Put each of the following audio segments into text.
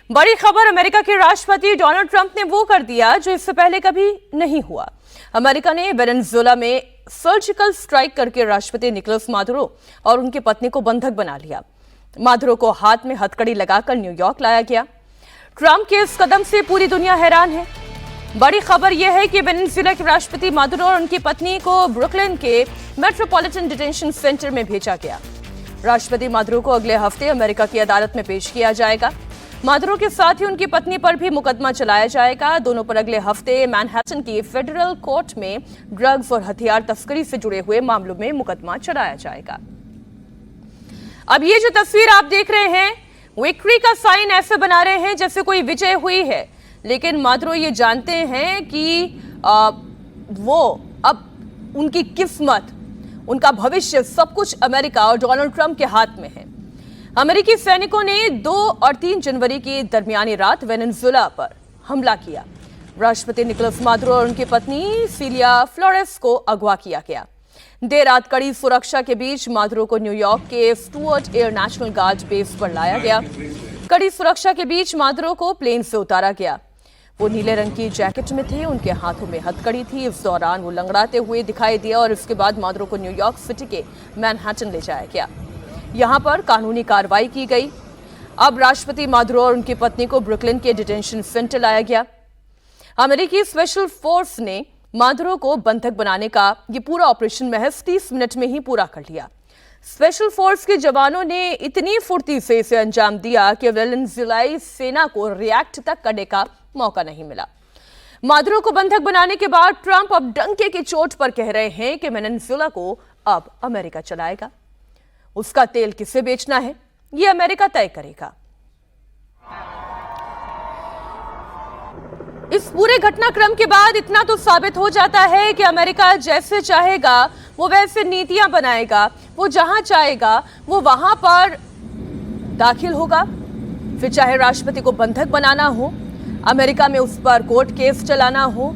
बड़ी खबर, अमेरिका के राष्ट्रपति डोनाल्ड ट्रंप ने वो कर दिया जो इससे पहले कभी नहीं हुआ। अमेरिका ने वेनेजुएला में सर्जिकल स्ट्राइक करके राष्ट्रपति निकोलस मादुरो और उनकी पत्नी को बंधक बना लिया। मादुरो को हाथ में हथकड़ी लगाकर न्यूयॉर्क लाया गया। ट्रंप के इस कदम से पूरी दुनिया हैरान है। बड़ी खबर यह है कि वेनेजुएला के राष्ट्रपति मादुरो और उनकी पत्नी को ब्रुकलिन के मेट्रोपॉलिटन डिटेंशन सेंटर में भेजा गया। राष्ट्रपति मादुरो को अगले हफ्ते अमेरिका की अदालत में पेश किया जाएगा। मादुरो के साथ ही उनकी पत्नी पर भी मुकदमा चलाया जाएगा। दोनों पर अगले हफ्ते मैनहट्टन की फेडरल कोर्ट में ड्रग्स और हथियार तस्करी से जुड़े हुए मामलों में मुकदमा चलाया जाएगा। अब ये जो तस्वीर आप देख रहे हैं, विक्ट्री का साइन ऐसे बना रहे हैं जैसे कोई विजय हुई है, लेकिन मादुरो ये जानते हैं कि वो अब उनकी किस्मत, उनका भविष्य, सब कुछ अमेरिका और डोनाल्ड ट्रंप के हाथ में है। अमेरिकी सैनिकों ने 2 और 3 जनवरी की दरमियानी रात वेनेजुएला पर हमला किया। राष्ट्रपति निकोलस मादुरो और उनकी पत्नी सिलिया फ्लोरेस को अगवा किया गया। देर रात कड़ी सुरक्षा के बीच मादुरो को न्यूयॉर्क के Stuart air national guard base पर लाया गया। कड़ी सुरक्षा के बीच मादुरो को प्लेन से उतारा गया। वो नीले रंग की जैकेट में थे, उनके हाथों में हथकड़ी थी। इस दौरान वो लंगड़ाते हुए दिखाई दिया और इसके बाद मादुरो को न्यूयॉर्क सिटी के मैनहट्टन ले जाया गया। यहां पर कानूनी कार्रवाई की गई। अब राष्ट्रपति मादुरो और उनकी पत्नी को ब्रुकलिन के डिटेंशन सेंटर लाया गया। अमेरिकी स्पेशल फोर्स ने मादुरो को बंधक बनाने का ये पूरा ऑपरेशन महज 30 मिनट में ही पूरा कर लिया। स्पेशल फोर्स के जवानों ने इतनी फुर्ती से इसे अंजाम दिया कि वेनेजुएलाई सेना को रिएक्ट तक करने का मौका नहीं मिला। मादुरो को बंधक बनाने के बाद ट्रंप अब डंके की चोट पर कह रहे हैं कि वेनेजुएला को अब अमेरिका चलाएगा। उसका तेल किसे बेचना है, यह अमेरिका तय करेगा। इस पूरे घटनाक्रम के बाद इतना तो साबित हो जाता है कि अमेरिका जैसे चाहेगा वो वैसे नीतियां बनाएगा। वो जहां चाहेगा वो वहां पर दाखिल होगा। फिर चाहे राष्ट्रपति को बंधक बनाना हो, अमेरिका में उस पर कोर्ट केस चलाना हो।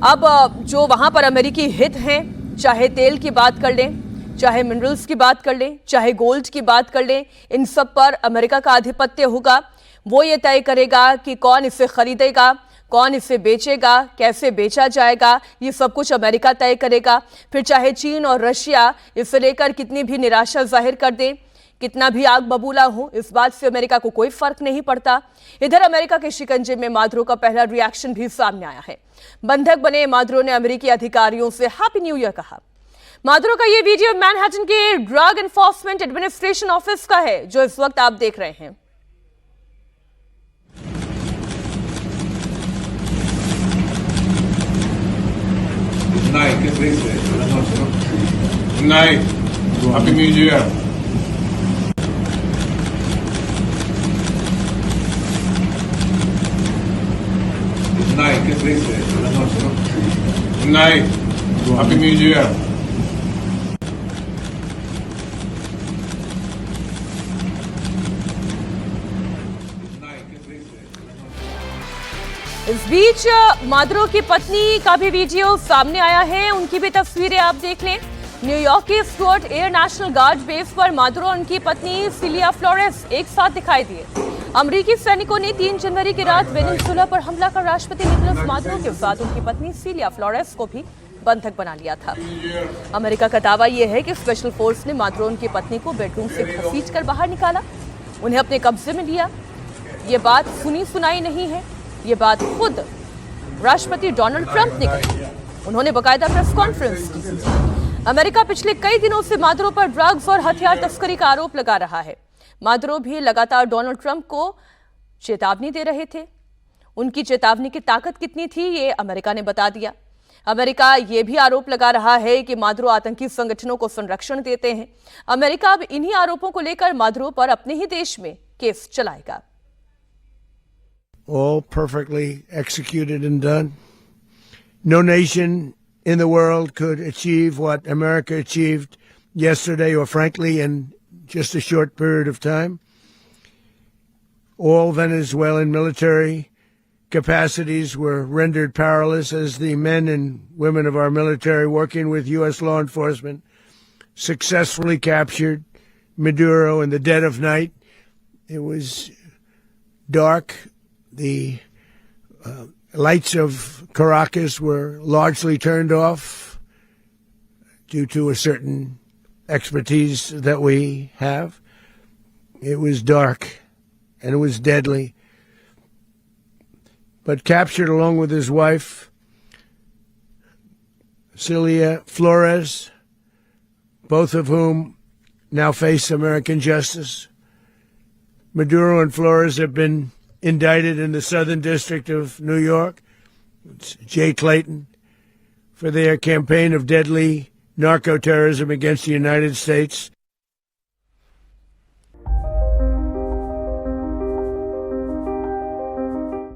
अब जो वहां पर अमेरिकी हित हैं, चाहे तेल की बात कर लें, चाहे मिनरल्स की बात कर लें, चाहे गोल्ड की बात कर लें, इन सब पर अमेरिका का आधिपत्य होगा। वो ये तय करेगा कि कौन इसे खरीदेगा, कौन इसे बेचेगा, कैसे बेचा जाएगा, ये सब कुछ अमेरिका तय करेगा। फिर चाहे चीन और रशिया इसे लेकर कितनी भी निराशा जाहिर कर दें, कितना भी आग बबूला हो, इस बात से अमेरिका को कोई फर्क नहीं पड़ता। इधर अमेरिका के शिकंजे में मादुरो का पहला रिएक्शन भी सामने आया है। बंधक बने मादुरो ने अमेरिकी अधिकारियों से हैप्पी न्यू ईयर कहा। मादुरो का यह वीडियो मैनहट्टन के ड्रग एनफोर्समेंट एडमिनिस्ट्रेशन ऑफिस का है, जो इस वक्त आप देख रहे हैं। Happy new year. Happy New Year. इस बीच मादुरो की पत्नी का भी वीडियो सामने आया है। उनकी भी तस्वीरें आप देख लें। न्यूयॉर्क के Stuart air national guard base पर मादुरो और उनकी पत्नी सिलिया फ्लोरेस एक साथ दिखाई दिए। अमेरिकी सैनिकों ने 3 जनवरी की रात वेनेजुएला पर हमला कर राष्ट्रपति निकोलस मादुरो के साथ उनकी पत्नी सिलिया फ्लोरेस को भी बंधक बना लिया था। अमेरिका का दावा यह है कि स्पेशल फोर्स ने मादुरो और उनकी पत्नी को बेडरूम से घसीटकर बाहर निकाला, उन्हें अपने कब्जे में लिया। ये बात सुनी सुनाई नहीं है, ये बात खुद राष्ट्रपति डोनाल्ड ट्रंप ने कही। उन्होंने बाकायदा प्रेस कॉन्फ्रेंस की। अमेरिका पिछले कई दिनों से मादुरो पर ड्रग्स और हथियार तस्करी का आरोप लगा रहा है। मादुरो भी लगातार डोनाल्ड ट्रंप को चेतावनी दे रहे थे। उनकी चेतावनी की ताकत कितनी थी, ये अमेरिका ने बता दिया। अमेरिका ये भी आरोप लगा रहा है कि मादुरो आतंकी संगठनों को संरक्षण देते हैं। अमेरिका अब इन्हीं आरोपों को लेकर मादुरो पर अपने ही देश में केस चलाएगा। All perfectly executed and done. No nation in the world could achieve what America achieved yesterday, or frankly in just a short period of time. All Venezuelan military capacities were rendered powerless as the men and women of our military, working with U.S. law enforcement, successfully captured Maduro in the dead of night. It was dark. The lights of Caracas were largely turned off due to a certain expertise that we have. It was dark and it was deadly. But captured along with his wife, Celia Flores, both of whom now face American justice. Maduro and Flores have been indicted in the Southern District of New York, it's Jay Clayton, for their campaign of deadly narco-terrorism against the United States